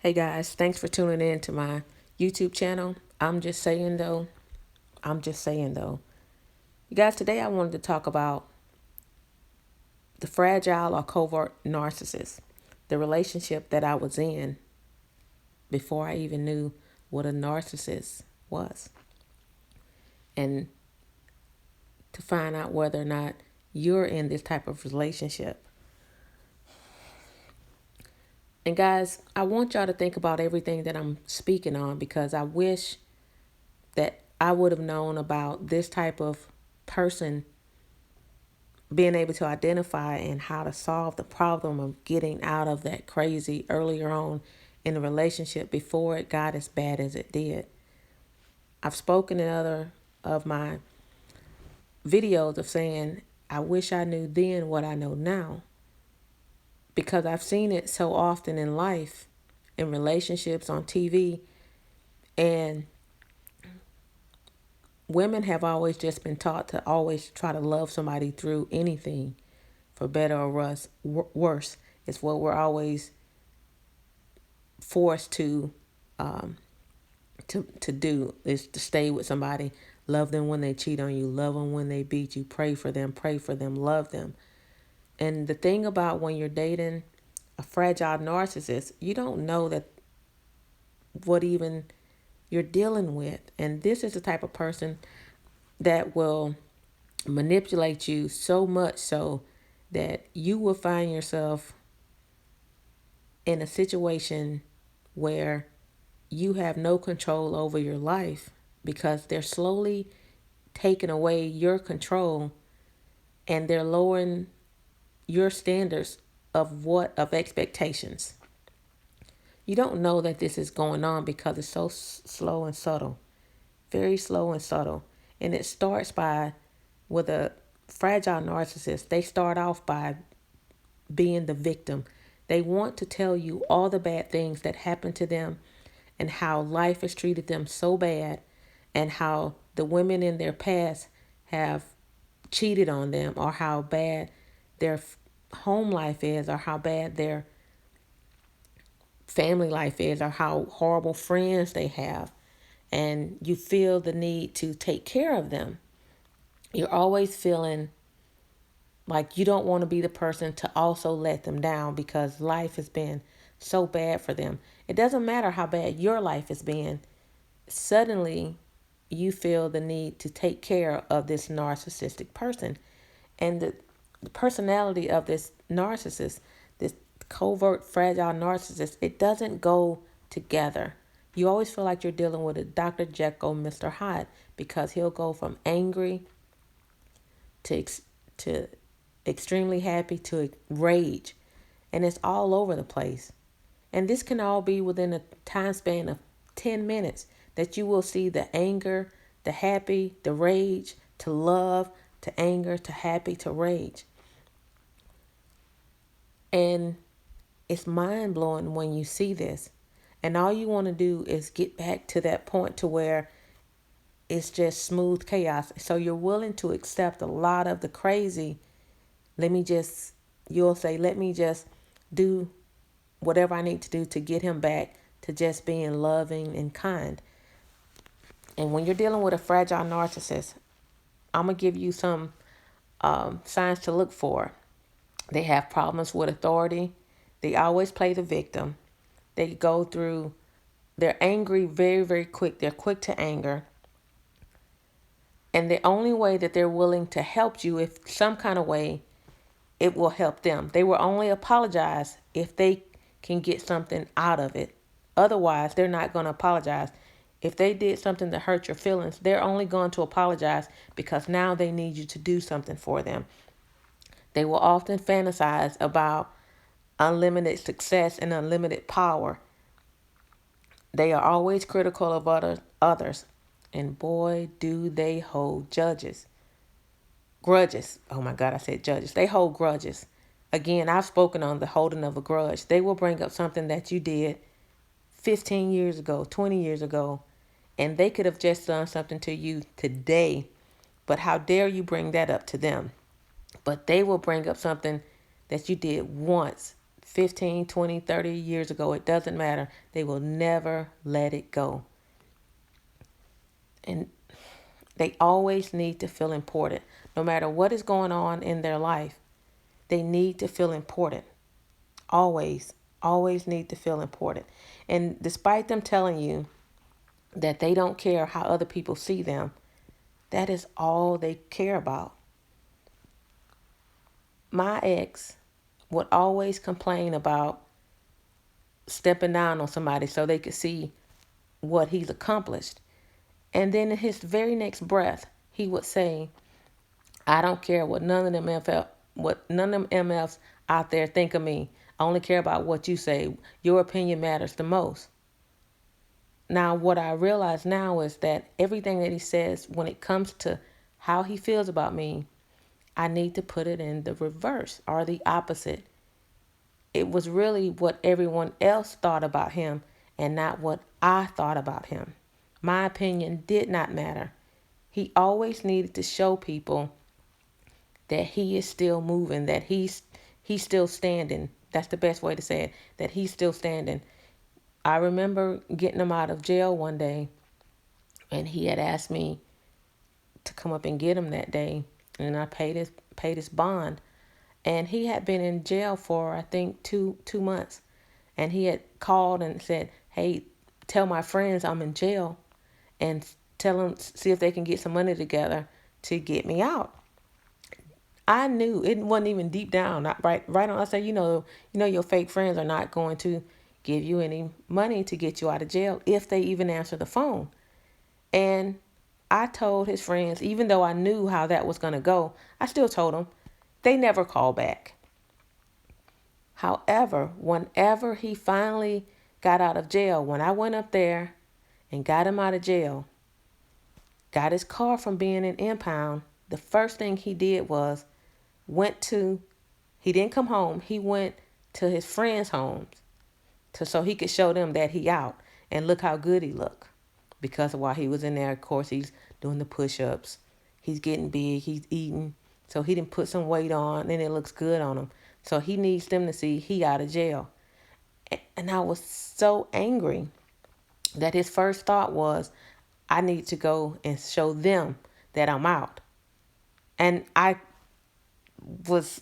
Hey guys, thanks for tuning in to my YouTube channel. I'm just saying though, I'm just saying though. You guys, today I wanted to talk about the fragile or covert narcissist, the relationship that I was in before I even knew what a narcissist was, and to find out whether or not you're in this type of relationship. And guys, I want y'all to think about everything that I'm speaking on because I wish that I would have known about this type of person, being able to identify and how to solve the problem of getting out of that crazy earlier on in the relationship before it got as bad as it did. I've spoken in other of my videos of saying, I wish I knew then what I know now, because I've seen it so often in life, in relationships, on TV, and women have always just been taught to always try to love somebody through anything, for better or worse. It's what we're always forced um, to do, is to stay with somebody, love them when they cheat on you, love them when they beat you, pray for them, love them. And the thing about when you're dating a fragile narcissist, you don't know that what even you're dealing with. And this is the type of person that will manipulate you so much so that you will find yourself in a situation where you have no control over your life, because they're slowly taking away your control, and they're lowering your standards of expectations. You don't know that this is going on because it's so slow and subtle, very slow and subtle. And it starts by, with a fragile narcissist, they start off by being the victim. They want to tell you all the bad things that happened to them and how life has treated them so bad, and how the women in their past have cheated on them, or how bad their home life is, or how bad their family life is, or how horrible friends they have. And you feel the need to take care of them. You're always feeling like you don't want to be the person to also let them down, because life has been so bad for them. It doesn't matter how bad your life has been. Suddenly, you feel the need to take care of this narcissistic person. And the personality of this narcissist, this covert, fragile narcissist, it doesn't go together. You always feel like you're dealing with a Dr. Jekyll, Mr. Hyde, because he'll go from angry to to extremely happy to rage, and it's all over the place. And this can all be within a time span of 10 minutes, that you will see the anger, the happy, the rage, to love, to anger, to happy, to rage. And it's mind blowing when you see this. And all you want to do is get back to that point to where it's just smooth chaos. So you're willing to accept a lot of the crazy. You'll say, let me just do whatever I need to do to get him back to just being loving and kind. And when you're dealing with a fragile narcissist, I'm going to give you some signs to look for. They have problems with authority. They always play the victim. They're angry very, very quick. They're quick to anger. And the only way that they're willing to help you, if some kind of way it will help them, they will only apologize if they can get something out of it. Otherwise, they're not going to apologize. If they did something to hurt your feelings, they're only going to apologize because now they need you to do something for them. They will often fantasize about unlimited success and unlimited power. They are always critical of others. And boy, do they hold grudges. Oh my God, I said judges. They hold grudges. Again, I've spoken on the holding of a grudge. They will bring up something that you did 15 years ago, 20 years ago, and they could have just done something to you today. But how dare you bring that up to them? But they will bring up something that you did once 15, 20, 30 years ago. It doesn't matter. They will never let it go. And they always need to feel important. No matter what is going on in their life, they need to feel important. Always, always need to feel important. And despite them telling you that they don't care how other people see them, that is all they care about. My ex would always complain about stepping down on somebody so they could see what he's accomplished. And then in his very next breath, he would say, I don't care what none of them MFs out there think of me. I only care about what you say. Your opinion matters the most. Now, what I realize now is that everything that he says when it comes to how he feels about me, I need to put it in the reverse or the opposite. It was really what everyone else thought about him and not what I thought about him. My opinion did not matter. He always needed to show people that he is still moving, that he's still standing. That's the best way to say it, that he's still standing. I remember getting him out of jail one day, and he had asked me to come up and get him that day, and I paid his bond. And he had been in jail for, I think, two months. And he had called and said, hey, tell my friends I'm in jail and tell them, see if they can get some money together to get me out. I knew it wasn't even deep down, not right on. I said, your fake friends are not going to give you any money to get you out of jail if they even answer the phone. And I told his friends, even though I knew how that was going to go, I still told them. They never called back. However, whenever he finally got out of jail, when I went up there and got him out of jail, got his car from being in impound, the first thing he did was he didn't come home. He went to his friends' homes so he could show them that he out and look how good he looked. Because while he was in there, of course, he's doing the push-ups. He's getting big. He's eating. So he didn't put some weight on, and it looks good on him. So he needs them to see he out of jail. And I was so angry that his first thought was, I need to go and show them that I'm out. And I was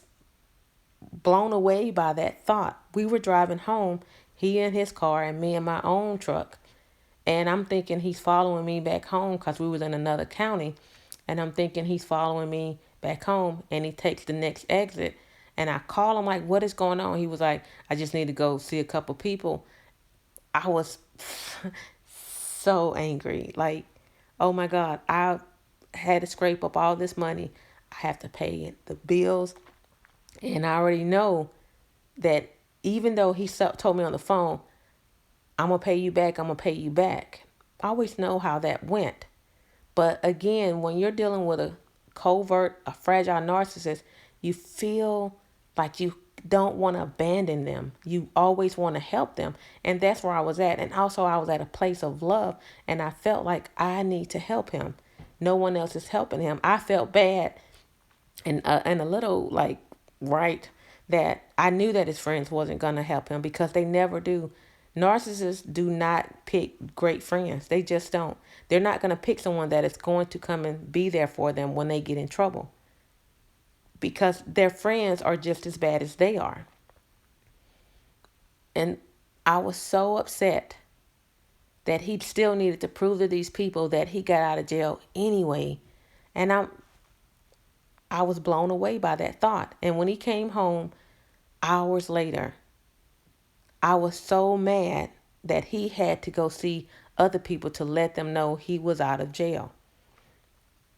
blown away by that thought. We were driving home, he in his car and me in my own truck. And I'm thinking he's following me back home because we was in another county. And I'm thinking he's following me back home, and he takes the next exit. And I call him like, what is going on? He was like, I just need to go see a couple people. I was so angry. Like, oh my God, I had to scrape up all this money. I have to pay the bills. And I already know that even though he told me on the phone, I'm going to pay you back, I'm going to pay you back. I always know how that went. But again, when you're dealing with a covert, a fragile narcissist, you feel like you don't want to abandon them. You always want to help them. And that's where I was at. And also I was at a place of love, and I felt like I need to help him. No one else is helping him. I felt bad and a little like that I knew that his friends wasn't going to help him because they never do. Narcissists do not pick great friends. They just don't. They're not going to pick someone that is going to come and be there for them when they get in trouble, because their friends are just as bad as they are. And I was so upset that he still needed to prove to these people that he got out of jail anyway. And I was blown away by that thought. And when he came home hours later, I was so mad that he had to go see other people to let them know he was out of jail.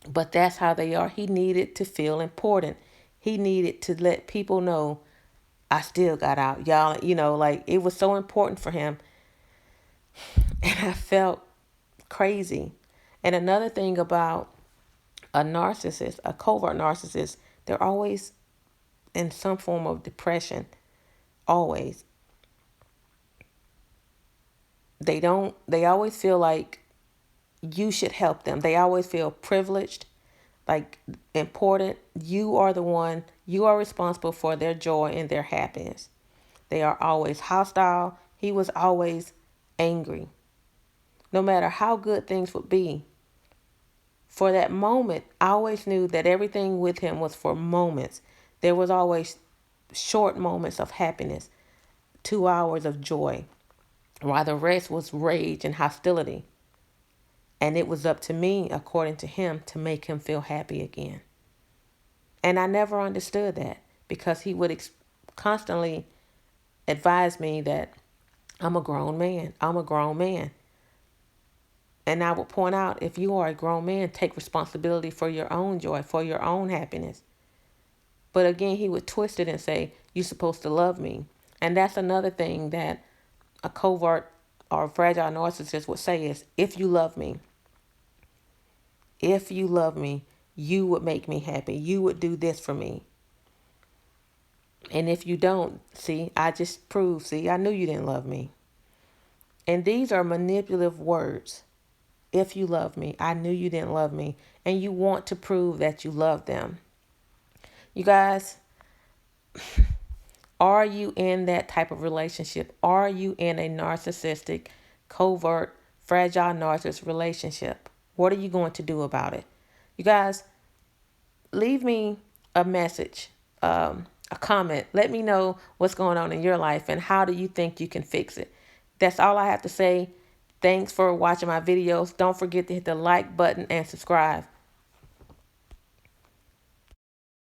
But that's how they are. He needed to feel important. He needed to let people know, I still got out. Y'all, like it was so important for him. And I felt crazy. And another thing about a narcissist, a covert narcissist, they're always in some form of depression. Always. They always feel like you should help them. They always feel privileged, like important. You are the one, you are responsible for their joy and their happiness. They are always hostile. He was always angry. No matter how good things would be, for that moment, I always knew that everything with him was for moments. There was always short moments of happiness, 2 hours of joy, while the rest was rage and hostility. And it was up to me, according to him, to make him feel happy again. And I never understood that, because he would constantly advise me that I'm a grown man. I'm a grown man. And I would point out, if you are a grown man, take responsibility for your own joy, for your own happiness. But again, he would twist it and say, you're supposed to love me. And that's another thing that a covert or fragile narcissist would say is, if you love me, you would make me happy. You would do this for me. And if you don't, see, I just proved, see, I knew you didn't love me. And these are manipulative words. If you love me, I knew you didn't love me. And you want to prove that you love them. You guys, are you in that type of relationship? Are you in a narcissistic, covert, fragile narcissist relationship? What are you going to do about it? You guys, leave me a message, a comment. Let me know what's going on in your life and how do you think you can fix it. That's all I have to say. Thanks for watching my videos. Don't forget to hit the like button and subscribe.